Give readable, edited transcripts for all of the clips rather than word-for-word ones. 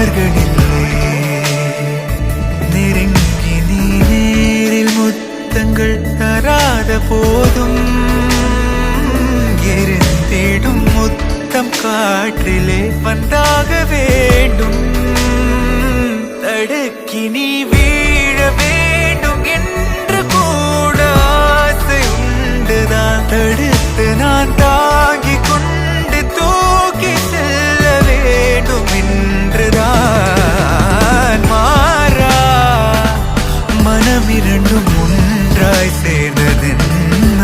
மார்கழிலே நெருங்கி நீ நேரில் முத்தங்கள் தராத போதும் எரிந்திடும் முத்தம் காற்றிலே வந்தாக வேண்டும். தடுக்கி நீ வீழ வேண்டும் என்று கூட ஆசை உண்டுதான். தடுத்து நான் தாங்கிக் கொண்டு தூக்கி செல்ல வேண்டும் என்றுதான். மாறா மனம் இரண்டும் ஒன்றாய் சேர்ந்ததென்ன,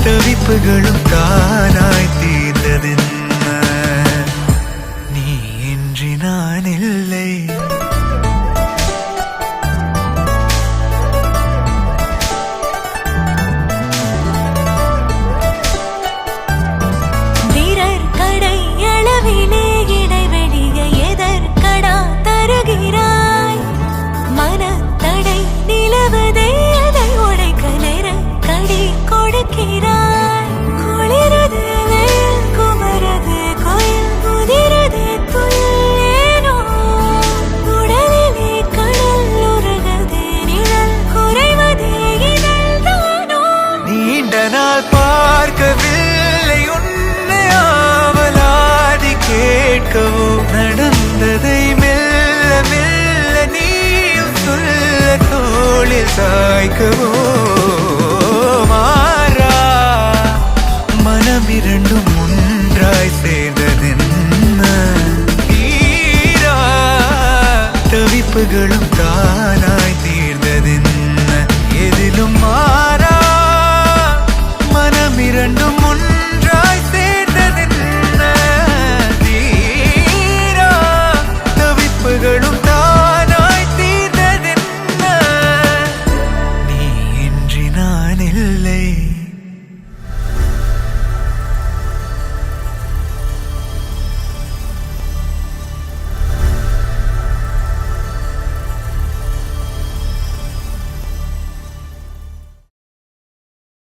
தவிப்புகளும் தானாய் தீர்ந்ததென்ன. நீ இன்றி நான் இல்லை. வீரர் கடை அளவிலே இடைவெளிய எதற்கடா தருகிறாய்? மனத்தடை நிலவதை அதை உடைக்க நெருக்கடி கொடுக்கிறாய். குளிரது வெயில் குமரது கோயில் முதிரது துள்ளேனோ, உடலிலே கடல் உருகது நிழல் குறைவது இதழ்தானோ. நீண்ட நாள் பார்க்கவில்லை உன்னை ஆவலாதி கேட்கவோ, நடந்ததை மெல்ல மெல்ல நீயும் சொல்ல தோளில் சாய்க்கவோ. மாறா மனம் இரண்டும் ஒன்றாய் சேர்ந்ததென்ன, தவிப்புகளும் தான்